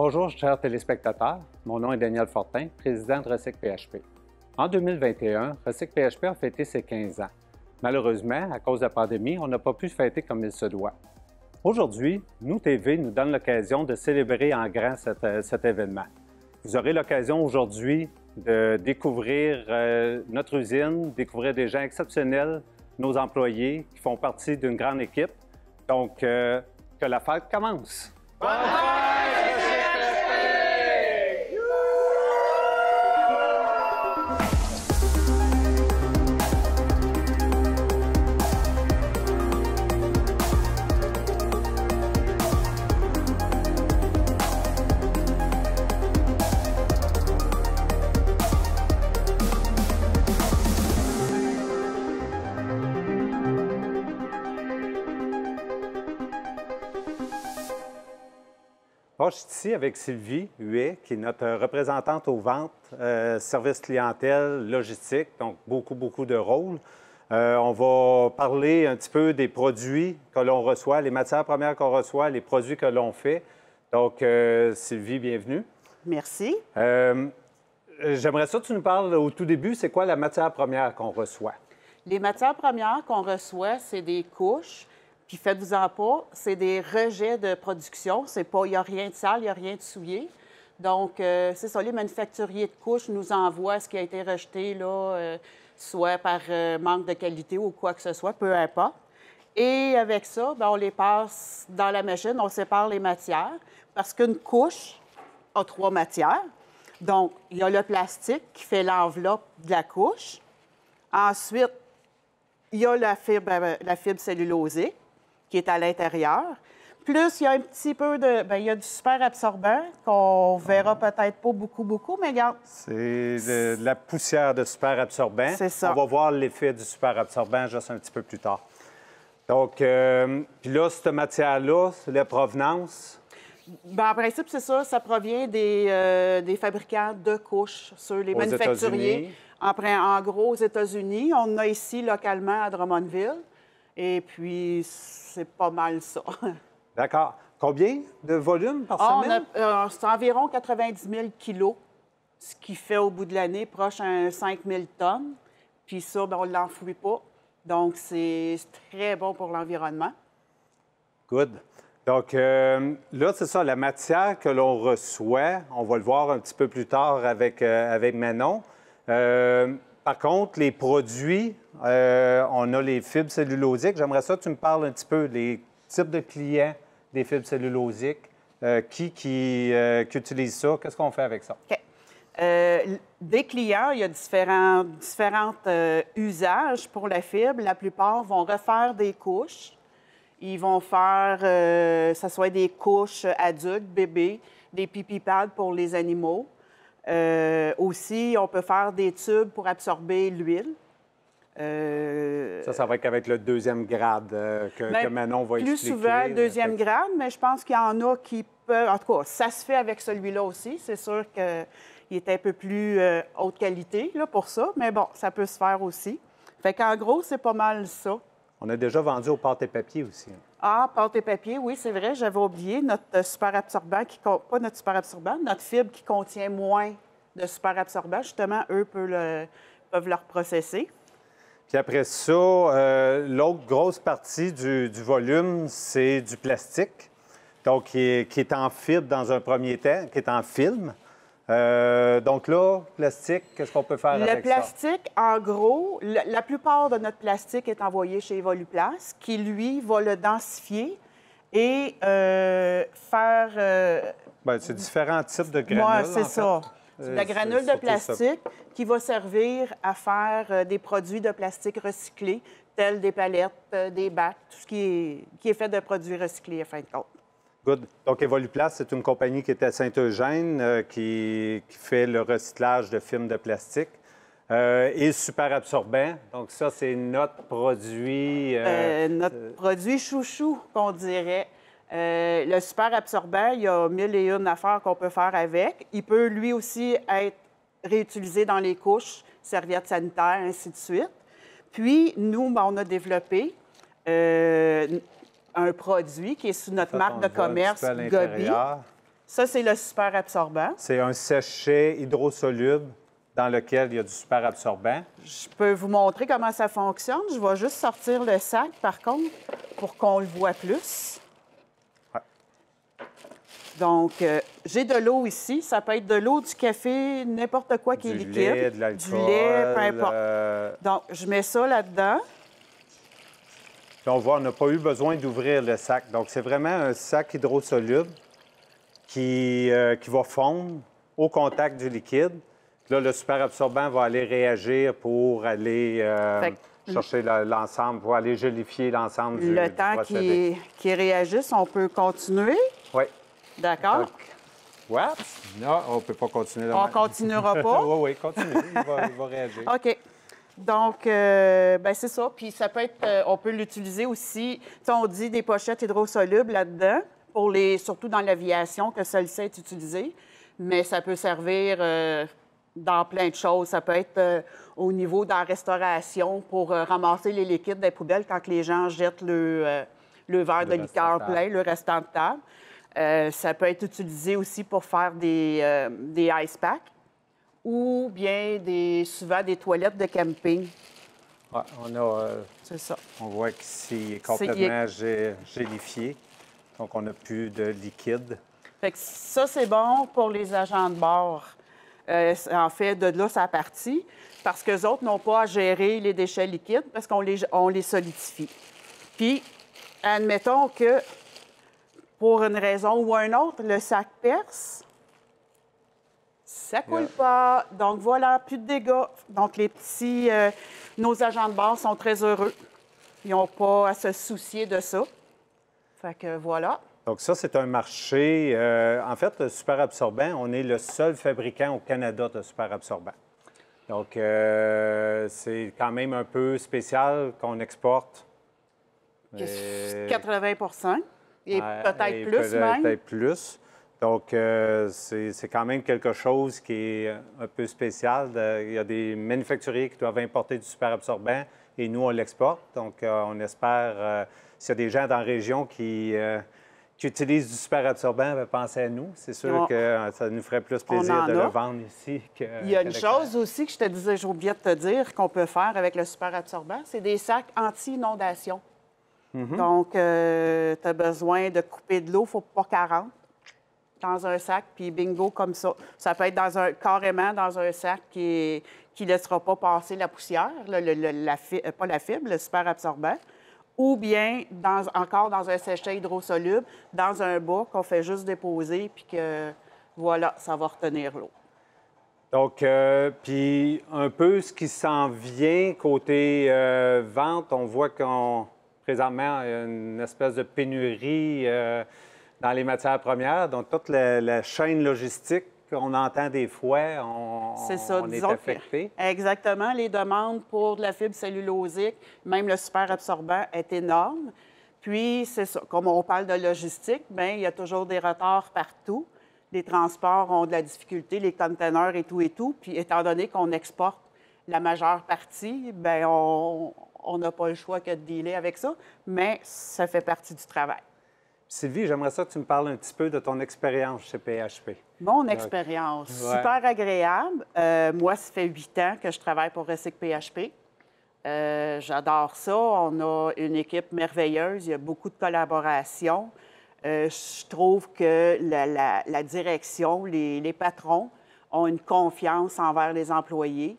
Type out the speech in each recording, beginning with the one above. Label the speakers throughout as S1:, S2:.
S1: Bonjour, chers téléspectateurs. Mon nom est Daniel Fortin, président de Recycle PHP. En 2021, Recycle PHP a fêté ses 15 ans. Malheureusement, à cause de la pandémie, on n'a pas pu fêter comme il se doit. Aujourd'hui, Nous TV nous donne l'occasion de célébrer en grand cet événement. Vous aurez l'occasion aujourd'hui de découvrir notre usine, découvrir des gens exceptionnels, nos employés qui font partie d'une grande équipe. Donc, que la fête commence! Bonne fête, Bon, je suis ici avec Sylvie Huet, qui est notre représentante aux ventes, service clientèle, logistique, donc beaucoup de rôles. On va parler un petit peu des produits que l'on reçoit, les matières premières qu'on reçoit, les produits que l'on fait. Donc, Sylvie, bienvenue.
S2: Merci.
S1: J'aimerais ça que tu nous parles au tout début, c'est quoi la matière première qu'on reçoit?
S2: Les matières premières qu'on reçoit, c'est des couches. Puis faites-vous-en pas, c'est des rejets de production. Il n'y a rien de sale, il n'y a rien de souillé. Donc, c'est ça, les manufacturiers de couches nous envoient ce qui a été rejeté, là, soit par manque de qualité ou quoi que ce soit, peu importe. Et avec ça, bien, on les passe dans la machine, on sépare les matières, parce qu'une couche a 3 matières. Donc, il y a le plastique qui fait l'enveloppe de la couche. Ensuite, il y a la fibre cellulosique qui est à l'intérieur. Plus, il y a un petit peu de... Bien, il y a du super absorbant qu'on verra peut-être pas beaucoup, mais regarde.
S1: C'est de la poussière de super absorbant.
S2: C'est ça.
S1: On va voir l'effet du super absorbant juste un petit peu plus tard. Donc, puis là, cette matière-là, c'est la provenance?
S2: Bien, en principe, c'est ça. Ça provient des fabricants de couches sur les manufacturiers. En gros, aux États-Unis. On en a ici, localement, à Drummondville. Et puis, c'est pas mal ça.
S1: D'accord. Combien de volume par semaine?
S2: C'est environ 90 000 kilos, ce qui fait au bout de l'année proche à 5 000 tonnes. Puis ça, bien, on ne l'enfouit pas. Donc, c'est très bon pour l'environnement.
S1: Good. Donc, là, c'est ça, la matière que l'on reçoit, on va le voir un petit peu plus tard avec Manon. Par contre, les produits, on a les fibres cellulosiques. J'aimerais ça que tu me parles un petit peu des types de clients des fibres cellulosiques. Qui utilise ça? Qu'est-ce qu'on fait avec ça?
S2: OK. Des clients, il y a différents usages pour la fibre. La plupart vont refaire des couches. Ils vont faire, ça soit des couches adultes, bébés, des pipi pads pour les animaux. Aussi, on peut faire des tubes pour absorber l'huile.
S1: Ça va être avec le deuxième grade que Manon va expliquer.
S2: Plus souvent, le deuxième grade, mais je pense qu'il y en a qui peuvent... En tout cas, ça se fait avec celui-là aussi. C'est sûr qu'il est un peu plus haute qualité là, pour ça, mais bon, ça peut se faire aussi. Fait qu'en gros, c'est pas mal ça.
S1: On a déjà vendu au pâte et papier aussi.
S2: Ah, pâte et papier, oui, c'est vrai. J'avais oublié notre super absorbant, pas notre super absorbant, notre fibre qui contient moins de super absorbant. Justement, eux peuvent le reprocesser.
S1: Puis après ça, l'autre grosse partie du volume, c'est du plastique, donc qui est en fibre dans un premier temps, qui est en film. Donc là, plastique, qu'est-ce qu'on peut faire avec ça?
S2: Le plastique, en gros, la plupart de notre plastique est envoyé chez Evoluplast, qui, lui, va le densifier et faire...
S1: Bien, c'est différents types de granules,
S2: oui, c'est ça. C'est de la granule de plastique qui va servir à faire des produits de plastique recyclés, tels des palettes, des bacs, tout ce qui est fait de produits recyclés, à fin de compte.
S1: Good. Donc, Evoluplast, c'est une compagnie qui est à Saint-Eugène, qui fait le recyclage de films de plastique. Et super absorbant. Donc, ça, c'est notre produit...
S2: notre produit chouchou, qu'on dirait. Le super absorbant, il y a 1001 affaires qu'on peut faire avec. Il peut, lui aussi, être réutilisé dans les couches, serviettes sanitaires, ainsi de suite. Puis, nous, on a développé un produit qui est sous notre marque de commerce Gobi. Ça, c'est le super absorbant.
S1: C'est un sachet hydrosoluble dans lequel il y a du super absorbant.
S2: Je peux vous montrer comment ça fonctionne. Je vais juste sortir le sac, par contre, pour qu'on le voit plus.
S1: Ouais.
S2: Donc, j'ai de l'eau ici. Ça peut être de l'eau, du café, n'importe quoi qui est liquide.
S1: Du lait, de l'alcool.
S2: Du lait, peu importe. Donc, je mets ça là-dedans.
S1: Puis on voit, on n'a pas eu besoin d'ouvrir le sac. Donc, c'est vraiment un sac hydrosoluble qui va fondre au contact du liquide. Là, le super absorbant va aller réagir pour aller chercher l'ensemble, pour aller gélifier l'ensemble du procédé.
S2: Le temps qu'il réagisse, on peut continuer.
S1: Oui.
S2: D'accord.
S1: What? Non, on ne peut pas continuer.
S2: On ne continuera pas.
S1: Oui, continue. Il va réagir.
S2: OK. Donc, c'est ça. Puis ça peut être, on peut l'utiliser aussi. Tu sais, on dit des pochettes hydrosolubles là-dedans, surtout dans l'aviation, que celle-ci est utilisée. Mais ça peut servir dans plein de choses. Ça peut être au niveau de la restauration pour ramasser les liquides des poubelles quand les gens jettent le verre de liqueur plein, le restant de table. Ça peut être utilisé aussi pour faire des ice packs ou bien souvent des toilettes de camping.
S1: Ouais, on a...
S2: c'est ça.
S1: On voit qu'ici, il est complètement gélifié. Donc, on n'a plus de liquide.
S2: Fait que ça, c'est bon pour les agents de bord. En fait, de là, ça partit. Parce qu'eux autres n'ont pas à gérer les déchets liquides parce qu'on les solidifie. Puis, admettons que, pour une raison ou une autre, le sac perce, ça coule pas. Donc, voilà, plus de dégâts. Donc, nos agents de bord sont très heureux. Ils n'ont pas à se soucier de ça. Fait que voilà.
S1: Donc ça, c'est un marché... en fait, le super absorbant, on est le seul fabricant au Canada de super absorbant. Donc, c'est quand même un peu spécial qu'on exporte.
S2: 80 et peut-être plus même.
S1: Peut-être plus. Donc, c'est quand même quelque chose qui est un peu spécial. Il y a des manufacturiers qui doivent importer du super absorbant et nous, on l'exporte. Donc, on espère, s'il y a des gens dans la région qui utilisent du super absorbant, bien, pensez à nous. C'est sûr que ça nous ferait plus plaisir de le vendre ici
S2: Il y a une chose aussi que je te disais, j'ai oublié de te dire, qu'on peut faire avec le super absorbant, c'est des sacs anti-inondation. Donc, tu as besoin de couper de l'eau, il ne faut pas qu'elle rentre dans un sac, puis bingo, comme ça. Ça peut être carrément dans un sac qui ne laissera pas passer la poussière, pas la fibre, le super absorbant, ou bien encore dans un sachet hydrosoluble, dans un bas qu'on fait juste déposer, puis que, voilà, ça va retenir l'eau.
S1: Donc, puis un peu ce qui s'en vient côté vente, on voit présentement, il y a une espèce de pénurie dans les matières premières. Donc, toute la chaîne logistique qu'on entend des fois, on est affecté.
S2: Exactement. Les demandes pour de la fibre cellulosique, même le super absorbant, est énorme. Puis, c'est ça. Comme on parle de logistique, bien, il y a toujours des retards partout. Les transports ont de la difficulté, les conteneurs et tout. Puis, étant donné qu'on exporte la majeure partie, bien, on n'a pas le choix que de dealer avec ça, mais ça fait partie du travail.
S1: Sylvie, j'aimerais ça que tu me parles un petit peu de ton expérience chez PHP.
S2: Mon expérience, super agréable. Moi, ça fait 8 ans que je travaille pour Recycle PHP. J'adore ça. On a une équipe merveilleuse. Il y a beaucoup de collaboration. Je trouve que la direction, les patrons ont une confiance envers les employés.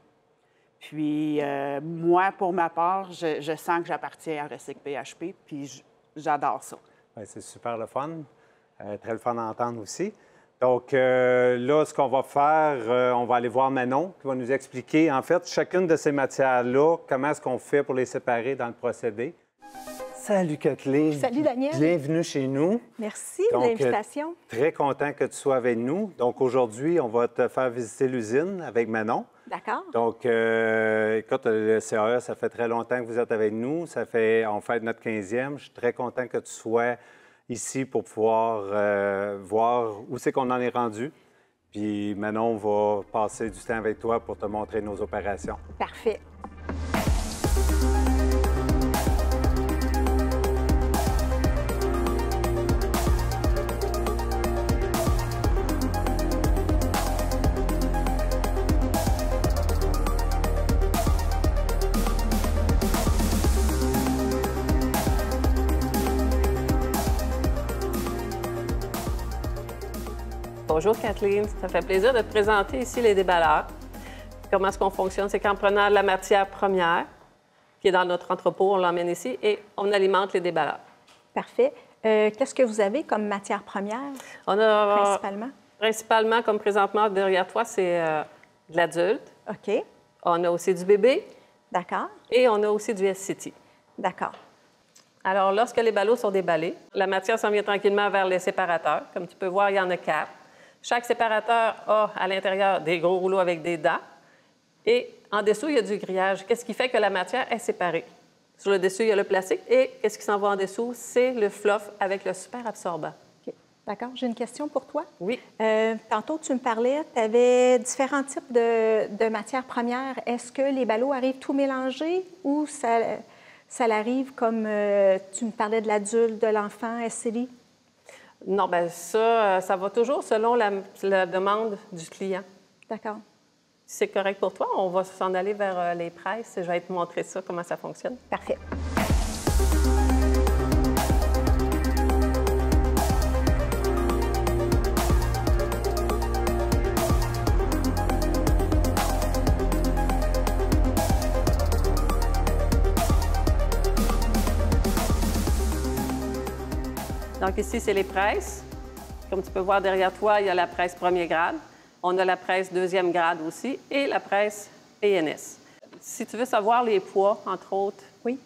S2: Puis, moi, pour ma part, je sens que j'appartiens à Recycle PHP, puis j'adore ça.
S1: Bien, c'est super le fun. Très le fun à entendre aussi. Donc, là, ce qu'on va faire, on va aller voir Manon qui va nous expliquer, en fait, chacune de ces matières-là, comment est-ce qu'on fait pour les séparer dans le procédé. Salut Kathleen.
S3: Salut Daniel.
S1: Bienvenue chez nous.
S3: Merci de l'invitation.
S1: Très content que tu sois avec nous. Donc, aujourd'hui, on va te faire visiter l'usine avec Manon.
S3: D'accord.
S1: Donc, écoute, le CAE, ça fait très longtemps que vous êtes avec nous. On fête notre 15e. Je suis très content que tu sois ici pour pouvoir voir où c'est qu'on en est rendu. Puis Manon va passer du temps avec toi pour te montrer nos opérations.
S3: Parfait.
S4: Bonjour Kathleen, ça fait plaisir de te présenter ici les déballeurs. Comment est-ce qu'on fonctionne? C'est qu'en prenant la matière première, qui est dans notre entrepôt, on l'emmène ici et on alimente les déballeurs.
S3: Parfait. Qu'est-ce que vous avez comme matière première,
S4: On a
S3: principalement?
S4: principalement, comme présentement derrière toi, c'est de l'adulte.
S3: OK.
S4: On a aussi du bébé
S3: D'accord.
S4: et on a aussi du SCT.
S3: D'accord.
S4: Alors, lorsque les ballots sont déballés, la matière s'en vient tranquillement vers les séparateurs. Comme tu peux voir, il y en a 4. Chaque séparateur a à l'intérieur des gros rouleaux avec des dents. Et en dessous, il y a du grillage. Qu'est-ce qui fait que la matière est séparée? Sur le dessus, il y a le plastique. Et qu'est-ce qui s'en va en dessous? C'est le fluff avec le super absorbant.
S3: OK. D'accord. J'ai une question pour toi.
S4: Oui.
S3: Tantôt, tu me parlais, tu avais différents types de matières premières. Est-ce que les ballots arrivent tout mélangés ou ça l'arrive comme tu me parlais de l'adulte, de l'enfant, SCD?
S4: Non, bien ça va toujours selon la demande du client.
S3: D'accord.
S4: Si c'est correct pour toi, on va s'en aller vers les presses. Je vais te montrer ça, comment ça fonctionne.
S3: Parfait.
S4: Donc ici, c'est les presses. Comme tu peux voir derrière toi, il y a la presse premier grade. On a la presse deuxième grade aussi et la presse PNS. Si tu veux savoir les poids, entre autres,
S3: Oui.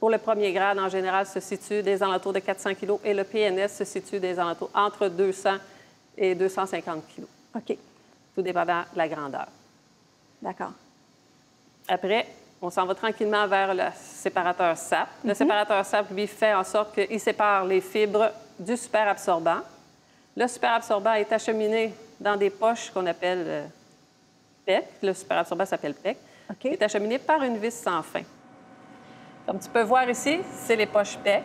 S4: pour le premier grade, en général, se situe des alentours de 400 kg et le PNS se situe des alentours entre 200 et 250 kg.
S3: OK.
S4: Tout dépendant de la grandeur.
S3: D'accord.
S4: Après, on s'en va tranquillement vers le séparateur SAP. Le séparateur SAP, lui, fait en sorte qu'il sépare les fibres du super absorbant. Le super absorbant est acheminé dans des poches qu'on appelle PEC. Le super absorbant s'appelle PEC.
S3: OK.
S4: Il est acheminé par une vis sans fin. Comme tu peux voir ici, c'est les poches PEC.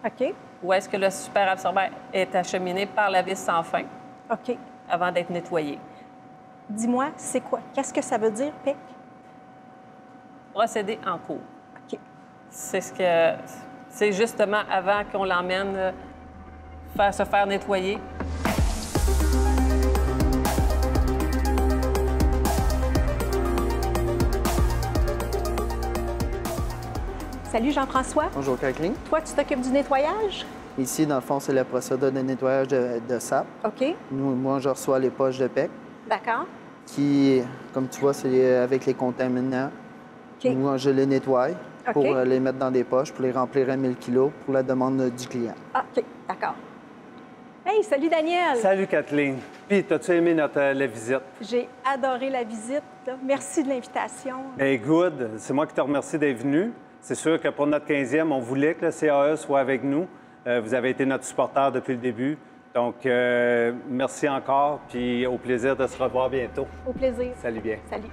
S3: OK.
S4: Où est-ce que le super absorbant est acheminé par la vis sans fin
S3: OK.
S4: avant d'être nettoyé.
S3: Dis-moi, c'est quoi? Qu'est-ce que ça veut dire, PEC?
S4: Procédé en cours.
S3: OK.
S4: C'est justement avant qu'on l'emmène se faire nettoyer.
S3: Salut Jean-François.
S5: Bonjour Kathleen.
S3: Toi, tu t'occupes du nettoyage?
S5: Ici, dans le fond, c'est le procédé de nettoyage de SAP.
S3: OK.
S5: Moi, je reçois les poches de PEC
S3: D'accord.
S5: qui, comme tu vois, c'est avec les contaminants.
S3: OK.
S5: Moi, je les nettoie pour
S3: OK.
S5: les mettre dans des poches, pour les remplir à 1000 kg pour la demande du client.
S3: OK. D'accord. Hey, salut Daniel.
S1: Salut Kathleen. Puis, as-tu aimé la visite?
S3: J'ai adoré la visite. Là. Merci de l'invitation.
S1: Bien, good. C'est moi qui te remercie d'être venu. C'est sûr que pour notre 15e, on voulait que le CAE soit avec nous. Vous avez été notre supporter depuis le début. Donc, merci encore, puis au plaisir de se revoir bientôt.
S3: Au plaisir.
S1: Salut bien.
S3: Salut.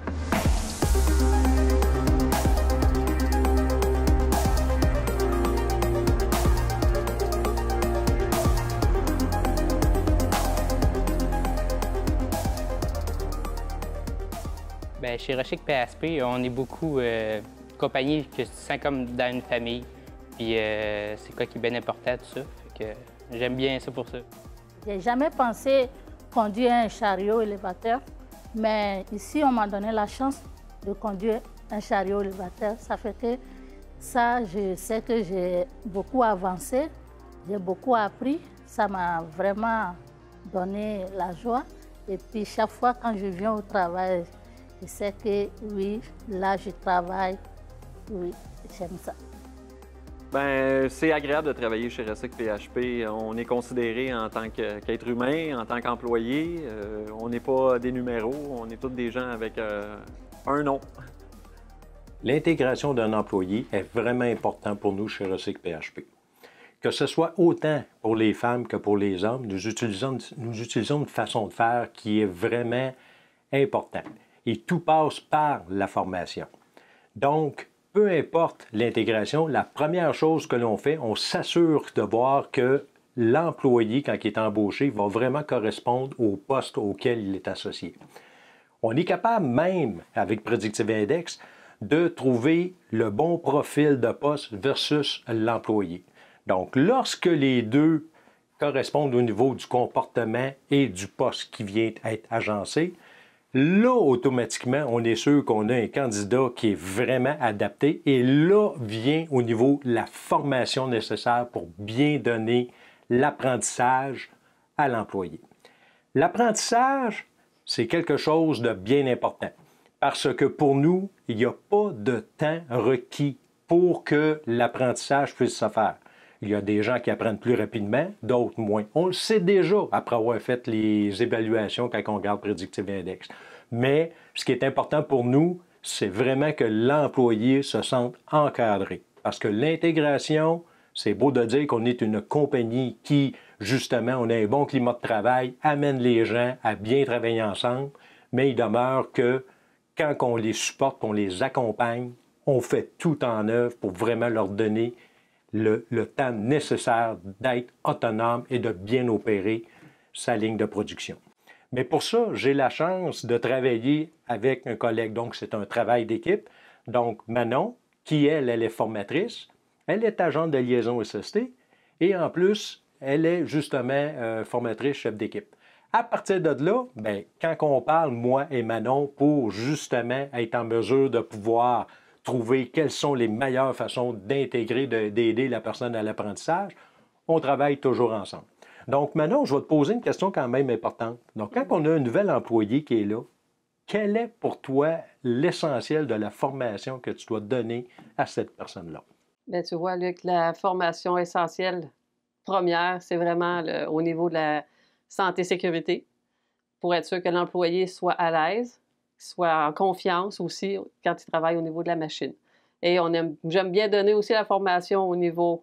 S6: Bien, chez Recyc PSP, on est beaucoup compagnie que tu te sens comme dans une famille. Puis c'est quoi qui est bien important, tout ça. Fait que j'aime bien ça pour ça.
S7: J'ai jamais pensé conduire un chariot élévateur, mais ici, on m'a donné la chance de conduire un chariot élévateur. Ça fait que ça, je sais que j'ai beaucoup avancé, j'ai beaucoup appris. Ça m'a vraiment donné la joie. Et puis, chaque fois quand je viens au travail, je sais que oui, là, je travaille. Oui, j'aime ça.
S8: Bien, c'est agréable de travailler chez Recyc PHP. On est considéré en tant qu'être humain, en tant qu'employé. On n'est pas des numéros, on est tous des gens avec un nom.
S9: L'intégration d'un employé est vraiment important pour nous chez Recyc PHP. Que ce soit autant pour les femmes que pour les hommes, nous utilisons une façon de faire qui est vraiment importante. Et tout passe par la formation. Donc, peu importe l'intégration, la première chose que l'on fait, on s'assure de voir que l'employé, quand il est embauché, va vraiment correspondre au poste auquel il est associé. On est capable même, avec Predictive Index, de trouver le bon profil de poste versus l'employé. Donc, lorsque les deux correspondent au niveau du comportement et du poste qui vient être agencé, là, automatiquement, on est sûr qu'on a un candidat qui est vraiment adapté et là vient au niveau la formation nécessaire pour bien donner l'apprentissage à l'employé. L'apprentissage, c'est quelque chose de bien important parce que pour nous, il n'y a pas de temps requis pour que l'apprentissage puisse se faire. Il y a des gens qui apprennent plus rapidement, d'autres moins. On le sait déjà après avoir fait les évaluations quand on regarde Predictive Index. Mais ce qui est important pour nous, c'est vraiment que l'employé se sente encadré. Parce que l'intégration, c'est beau de dire qu'on est une compagnie qui, justement, on a un bon climat de travail, amène les gens à bien travailler ensemble, mais il demeure que quand on les supporte, qu'on les accompagne, on fait tout en œuvre pour vraiment leur donner le temps nécessaire d'être autonome et de bien opérer sa ligne de production. Mais pour ça, j'ai la chance de travailler avec un collègue. Donc, c'est un travail d'équipe. Donc, Manon, qui, elle est formatrice, elle est agente de liaison SST et en plus, elle est justement formatrice chef d'équipe. À partir de là, bien, quand on parle, moi et Manon, pour justement être en mesure de pouvoir trouver quelles sont les meilleures façons d'intégrer, d'aider la personne à l'apprentissage, on travaille toujours ensemble. Donc, Manon, je vais te poser une question quand même importante. Donc, quand on a un nouvel employé qui est là, quel est pour toi l'essentiel de la formation que tu dois donner à cette personne-là?
S4: Bien, tu vois, Luc, la formation essentielle première, c'est vraiment au niveau de la santé-sécurité, pour être sûr que l'employé soit à l'aise, soit en confiance aussi quand il travaille au niveau de la machine. Et j'aime bien donner aussi la formation au niveau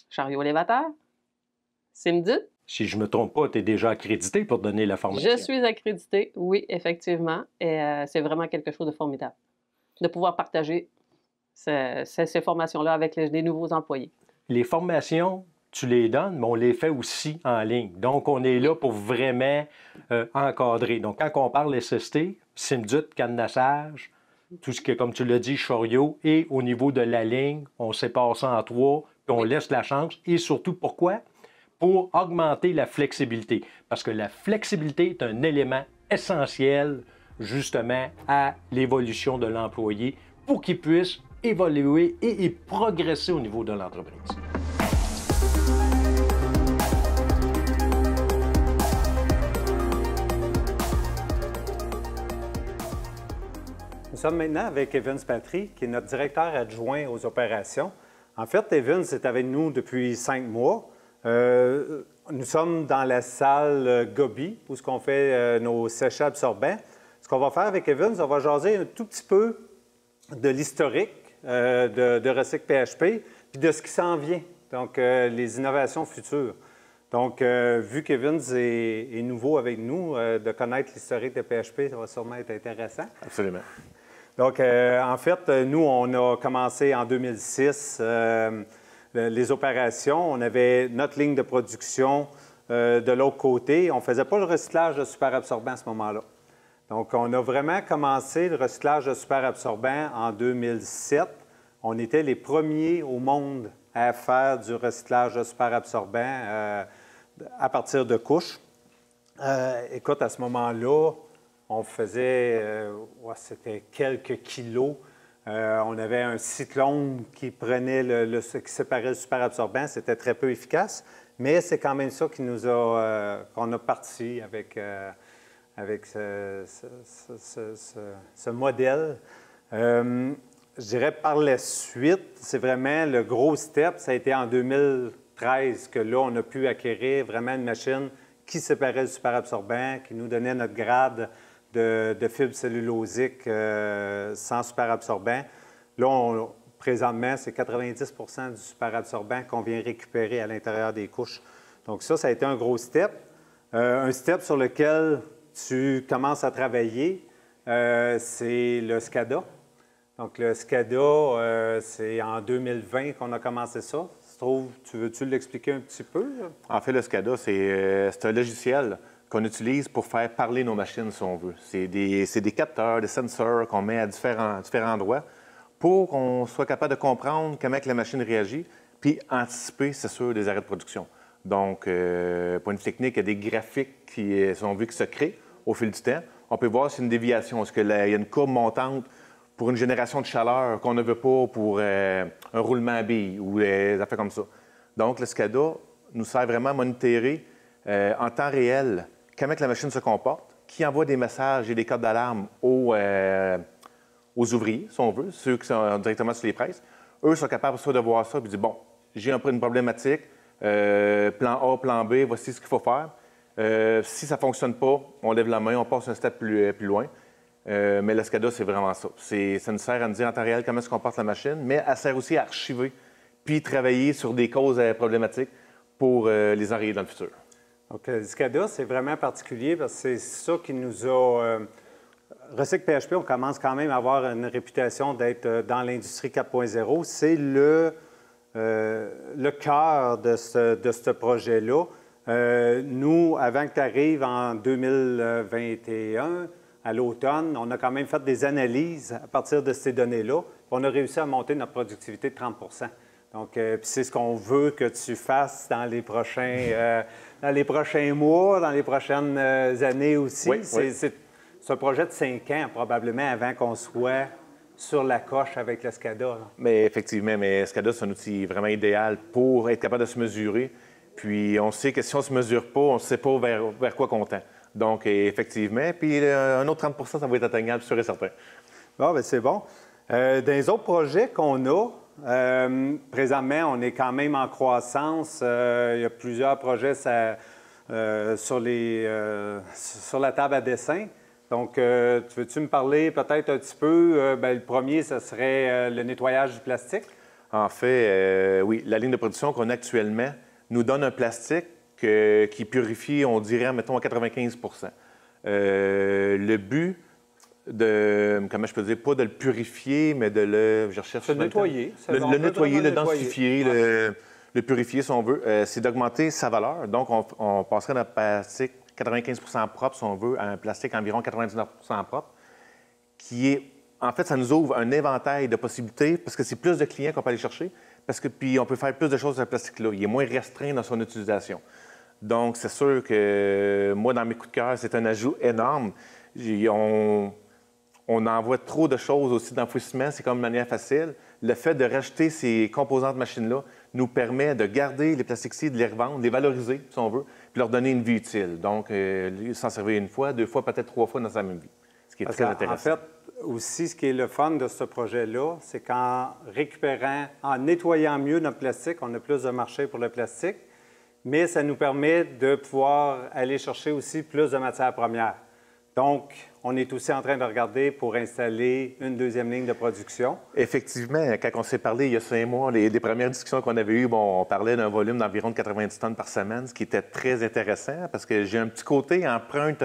S4: chariot élévateur, SIMDUT.
S9: Si je ne me trompe pas, tu es déjà accrédité pour donner la formation.
S4: Je suis accréditée, oui, effectivement. Et c'est vraiment quelque chose de formidable de pouvoir partager ces formations-là avec les nouveaux employés. Les
S9: formations, tu les donnes, mais on les fait aussi en ligne. Donc, on est là pour vraiment encadrer. Donc, quand on parle SST, SIMDUT, cadenassage, tout ce qui est, comme tu l'as dit, chariot, et au niveau de la ligne, on sépare ça en 3, puis on laisse la chance. Et surtout, pourquoi? Pour augmenter la flexibilité. Parce que la flexibilité est un élément essentiel, justement, à l'évolution de l'employé pour qu'il puisse évoluer et progresser au niveau de l'entreprise.
S1: Nous sommes maintenant avec Evans Patry, qui est notre directeur adjoint aux opérations. En fait, Evans est avec nous depuis 5 mois. Nous sommes dans la salle Gobi, où on fait nos séchets absorbants. Ce qu'on va faire avec Evans, on va jaser un tout petit peu de l'historique de Recyc PHP, puis de ce qui s'en vient, donc les innovations futures. Donc, vu qu'Evans est nouveau avec nous, de connaître l'historique de PHP, ça va sûrement être intéressant.
S10: Absolument.
S1: Donc, en fait, nous, on a commencé en 2006 les opérations. On avait notre ligne de production de l'autre côté. On ne faisait pas le recyclage de superabsorbants à ce moment-là. Donc, on a vraiment commencé le recyclage de superabsorbants en 2007. On était les premiers au monde à faire du recyclage de superabsorbants à partir de couches. Écoute, à ce moment-là, on faisait, c'était quelques kilos. On avait un cyclone qui prenait qui séparait le superabsorbant. C'était très peu efficace, mais c'est quand même ça qui nous a, qu'on a parti avec ce modèle. Je dirais par la suite, c'est vraiment le gros step. Ça a été en 2013 que là, on a pu acquérir vraiment une machine qui séparait le superabsorbant, qui nous donnait notre grade de fibres cellulosiques sans superabsorbant. Là, présentement, c'est 90 du superabsorbant qu'on vient récupérer à l'intérieur des couches. Donc ça a été un gros step. Un step sur lequel tu commences à travailler, c'est le SCADA. Donc le SCADA, c'est en 2020 qu'on a commencé ça. Tu veux-tu l'expliquer un petit peu?
S10: En fait, le SCADA, c'est un logiciel qu'on utilise pour faire parler nos machines, si on veut. C'est des capteurs, des sensors qu'on met à différents endroits pour qu'on soit capable de comprendre comment la machine réagit, puis anticiper, c'est sûr, des arrêts de production. Donc, point de vue technique, il y a des graphiques qui sont vus qui se créent au fil du temps. On peut voir si c'est une déviation. Est-ce qu'il y a une courbe montante pour une génération de chaleur qu'on ne veut pas pour un roulement à billes ou des affaires comme ça. Donc, le SCADA nous sert vraiment à monitorer en temps réel comment la machine se comporte, qui envoie des messages et des codes d'alarme aux ouvriers, si on veut, ceux qui sont directement sur les presses. Eux sont capables soit de voir ça et de dire, bon, j'ai une problématique, plan A, plan B, voici ce qu'il faut faire. Si ça ne fonctionne pas, on lève la main, on passe un step plus loin. Mais le SCADA, c'est vraiment ça. Ça nous sert à nous dire en temps réel comment se comporte la machine, mais elle sert aussi à archiver puis travailler sur des causes problématiques pour les enrayer dans le futur.
S1: Donc, le SCADA, c'est vraiment particulier parce que c'est ça qui nous a... Recyc PHP, on commence quand même à avoir une réputation d'être dans l'industrie 4.0. C'est le cœur de ce projet-là. Nous, avant que tu arrives en 2021, à l'automne, on a quand même fait des analyses à partir de ces données-là. On a réussi à monter notre productivité de 30 %. Donc, c'est ce qu'on veut que tu fasses dans les prochains mois, dans les prochaines années aussi.
S10: Oui,
S1: c'est un projet de 5 ans, probablement, avant qu'on soit sur la coche avec le SCADA.
S10: Mais effectivement, SCADA, c'est un outil vraiment idéal pour être capable de se mesurer. Puis, on sait que si on ne se mesure pas, on ne sait pas vers quoi qu'on tend. Donc, effectivement. Puis, un autre 30 % ça va être atteignable, sûr et certain.
S1: Bon, bien, c'est bon. Dans les autres projets qu'on a, présentement, on est quand même en croissance. Il y a plusieurs projets sur la table à dessin. Donc, veux-tu me parler peut-être un petit peu? Le premier, ce serait le nettoyage du plastique.
S10: En fait, oui, la ligne de production qu'on a actuellement nous donne un plastique qui purifie, on dirait, mettons, à 95 % le but comment je peux dire, pas de le purifier, mais de le... Je recherche
S1: le nettoyer.
S10: Le nettoyer, le densifier, le purifier, si on veut, c'est d'augmenter sa valeur. Donc, on passerait d'un plastique 95 % propre, si on veut, à un plastique environ 99 % propre, qui est... En fait, ça nous ouvre un éventail de possibilités parce que c'est plus de clients qu'on peut aller chercher, puis on peut faire plus de choses avec ce plastique-là. Il est moins restreint dans son utilisation. Donc, c'est sûr que moi, dans mes coups de cœur, c'est un ajout énorme. On envoie trop de choses aussi d'enfouissement, c'est comme une manière facile. Le fait de rajouter ces composantes machines-là nous permet de garder les plastiques-ci, de les revendre, de les valoriser, si on veut, puis leur donner une vie utile. Donc, s'en servir une fois, 2 fois, peut-être 3 fois dans sa même vie, ce qui est très intéressant.
S1: En fait, aussi, ce qui est le fun de ce projet-là, c'est qu'en récupérant, en nettoyant mieux notre plastique, on a plus de marché pour le plastique, mais ça nous permet de pouvoir aller chercher aussi plus de matières premières. Donc, on est aussi en train de regarder pour installer une deuxième ligne de production.
S10: Effectivement, quand on s'est parlé il y a 5 mois, les premières discussions qu'on avait eues, on parlait d'un volume d'environ de 90 tonnes par semaine, ce qui était très intéressant parce que j'ai un petit côté empreinte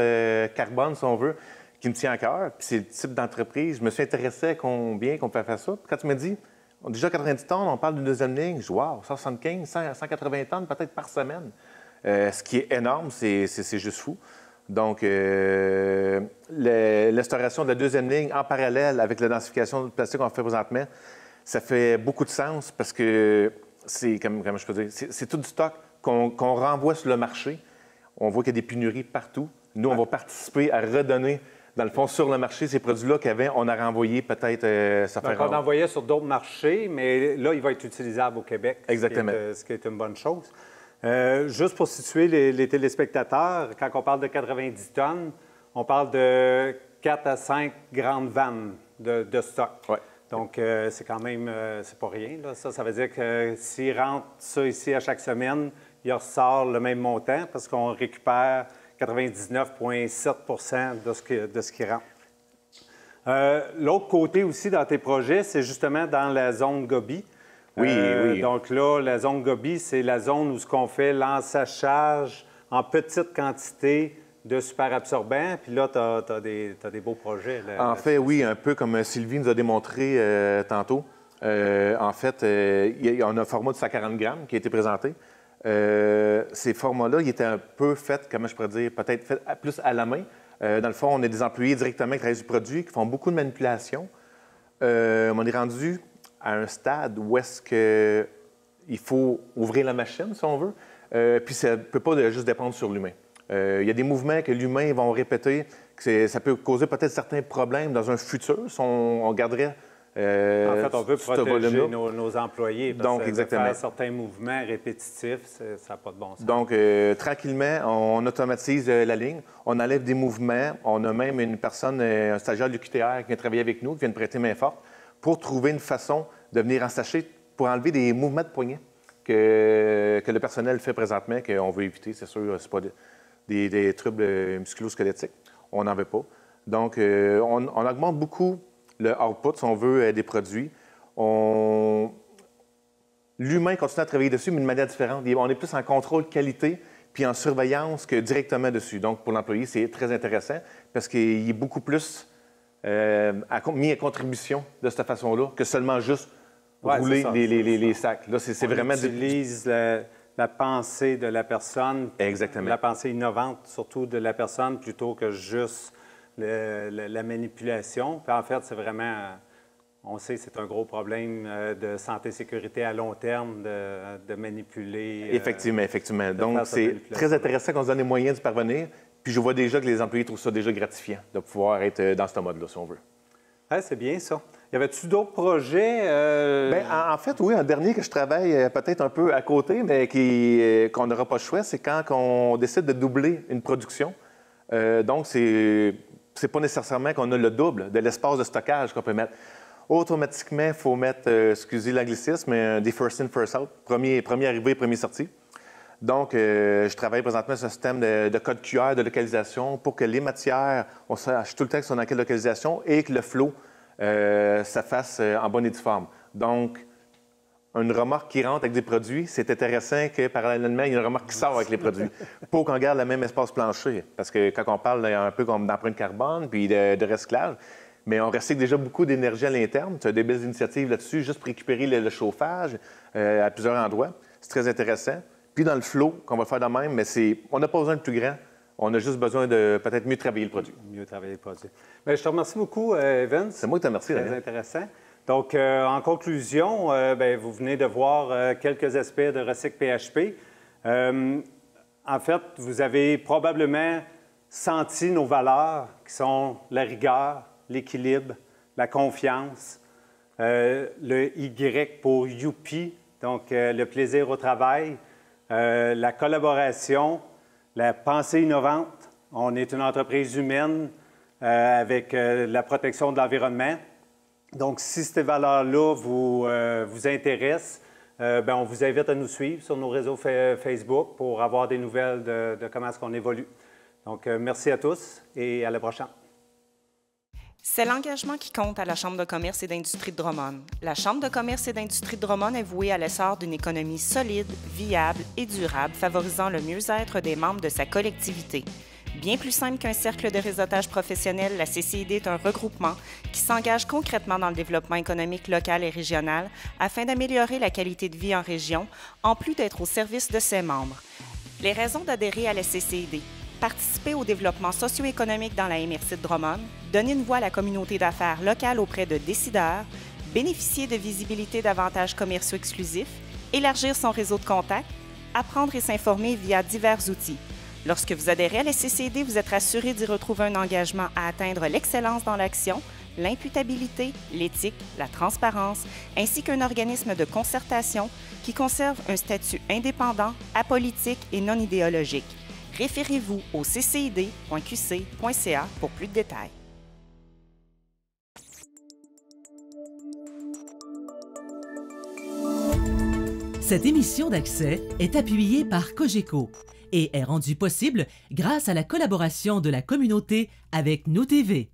S10: carbone, si on veut, qui me tient à cœur. Puis c'est le type d'entreprise. Je me suis intéressé à combien qu'on peut faire ça. Puis quand tu m'as dit, déjà 90 tonnes, on parle d'une deuxième ligne, je dis, wow, 175, 180 tonnes peut-être par semaine. Ce qui est énorme, c'est juste fou. Donc, l'instauration de la deuxième ligne en parallèle avec la densification du plastique qu'on fait présentement, ça fait beaucoup de sens parce que c'est, comment je peux dire, c'est tout du stock qu'on renvoie sur le marché. On voit qu'il y a des pénuries partout. Nous, on va participer à redonner, dans le fond, sur le marché, ces produits-là qu'avant, on a renvoyé peut-être...
S1: on envoyait sur d'autres marchés, mais là, il va être utilisable au Québec.
S10: Exactement.
S1: Ce qui est une bonne chose. Juste pour situer les téléspectateurs, quand on parle de 90 tonnes, on parle de 4 à 5 grandes vannes de stock.
S10: Ouais.
S1: Donc, c'est quand même, c'est pas rien. Là. Ça veut dire que s'ils rentrent ça ici à chaque semaine, il ressort le même montant parce qu'on récupère 99,7 % de ce qui rentre. L'autre côté aussi dans tes projets, c'est justement dans la zone Gobi.
S10: Oui.
S1: Donc là, la zone Gobi, c'est la zone où on fait l'ensachage en petite quantité de super-absorbants. Puis là, tu as des beaux projets. Là,
S10: en fait, oui, un peu comme Sylvie nous a démontré tantôt. En fait, on a un format de 140 grammes qui a été présenté. Ces formats-là, ils étaient un peu faits, comment je pourrais dire, peut-être faits plus à la main. Dans le fond, on a des employés directement qui travaillent du produit, qui font beaucoup de manipulations. On est rendu à un stade où est-ce qu'il faut ouvrir la machine, si on veut. puis ça ne peut pas juste dépendre sur l'humain. Il y a des mouvements que l'humain va répéter, que ça peut causer peut-être certains problèmes dans un futur si on garderait
S1: en fait, on veut protéger
S10: nos
S1: nos employés parce
S10: Donc,
S1: que
S10: exactement.
S1: faire certains mouvements répétitifs, ça n'a pas de bon sens.
S10: Donc, tranquillement, on automatise la ligne, on enlève des mouvements. On a même une personne, un stagiaire de l'UQTR qui vient travailler avec nous, qui vient de prêter main forte pour trouver une façon de venir ensacher pour enlever des mouvements de poignet que le personnel fait présentement, qu'on veut éviter, c'est sûr, c'est pas des troubles musculo-squelettiques. On n'en veut pas. Donc, on augmente beaucoup le output, si on veut, des produits. L'humain continue à travailler dessus, mais d'une manière différente. On est plus en contrôle qualité puis en surveillance que directement dessus. Donc, pour l'employé, c'est très intéressant parce qu'il est beaucoup plus mis à contribution de cette façon-là que seulement juste rouler les sacs. Là, c'est vraiment...
S1: On utilise la pensée de la personne.
S10: Exactement.
S1: La pensée innovante, surtout de la personne, plutôt que juste la manipulation. Puis en fait, c'est vraiment... On sait que c'est un gros problème de santé-sécurité à long terme de manipuler.
S10: Effectivement. Donc, c'est très intéressant qu'on se donne les moyens d'y parvenir. Puis je vois déjà que les employés trouvent ça déjà gratifiant de pouvoir être dans ce mode-là, si on veut.
S1: Ah, c'est bien ça. Y avait-tu d'autres projets?
S10: En fait, oui, un dernier que je travaille peut-être un peu à côté, mais qu'on n'aura pas le choix, c'est quand on décide de doubler une production. Donc, c'est pas nécessairement qu'on a le double de l'espace de stockage qu'on peut mettre. Automatiquement, il faut mettre, excusez l'anglicisme, des first in, first out, premier arrivé, premier sorti. Donc, je travaille présentement sur un système de code QR de localisation pour que les matières, on sache tout le temps qu'elles sont dans quelle localisation et que le flow, ça fasse en bonne et due forme. Donc, une remorque qui rentre avec des produits, c'est intéressant que parallèlement, il y a une remorque qui sort avec les produits pour qu'on garde le même espace plancher. Parce que quand on parle un peu comme d'empreinte carbone puis de recyclage, mais on recycle déjà beaucoup d'énergie à l'interne. Tu as des belles initiatives là-dessus, juste pour récupérer le chauffage à plusieurs endroits. C'est très intéressant. Puis dans le flow, qu'on va faire de même, mais on n'a pas besoin de plus grand. On a juste besoin de peut-être mieux travailler le produit.
S1: Mieux travailler le produit. Bien, je te remercie beaucoup, Evans.
S10: C'est moi qui te remercie,
S1: Daniel. Très intéressant. Donc, en conclusion, vous venez de voir quelques aspects de Recycle PHP. En fait, vous avez probablement senti nos valeurs qui sont la rigueur, l'équilibre, la confiance, le Y pour Youpi, donc le plaisir au travail, la collaboration, la pensée innovante. On est une entreprise humaine avec la protection de l'environnement. Donc, si ces valeurs-là vous intéressent, on vous invite à nous suivre sur nos réseaux Facebook pour avoir des nouvelles de comment est-ce qu'on évolue. Donc, merci à tous et à la prochaine.
S11: C'est l'engagement qui compte à la Chambre de commerce et d'industrie de Drummond. La Chambre de commerce et d'industrie de Drummond est vouée à l'essor d'une économie solide, viable et durable, favorisant le mieux-être des membres de sa collectivité. Bien plus simple qu'un cercle de réseautage professionnel, la CCID est un regroupement qui s'engage concrètement dans le développement économique local et régional afin d'améliorer la qualité de vie en région, en plus d'être au service de ses membres. Les raisons d'adhérer à la CCID: participer au développement socio-économique dans la MRC de Drummond, donner une voix à la communauté d'affaires locale auprès de décideurs, bénéficier de visibilité d'avantages commerciaux exclusifs, élargir son réseau de contacts, apprendre et s'informer via divers outils. Lorsque vous adhérez à la CCID, vous êtes assuré d'y retrouver un engagement à atteindre l'excellence dans l'action, l'imputabilité, l'éthique, la transparence, ainsi qu'un organisme de concertation qui conserve un statut indépendant, apolitique et non idéologique. Référez-vous au ccid.qc.ca pour plus de détails.
S12: Cette émission d'Accès est appuyée par Cogeco et est rendue possible grâce à la collaboration de la communauté avec Nous TV.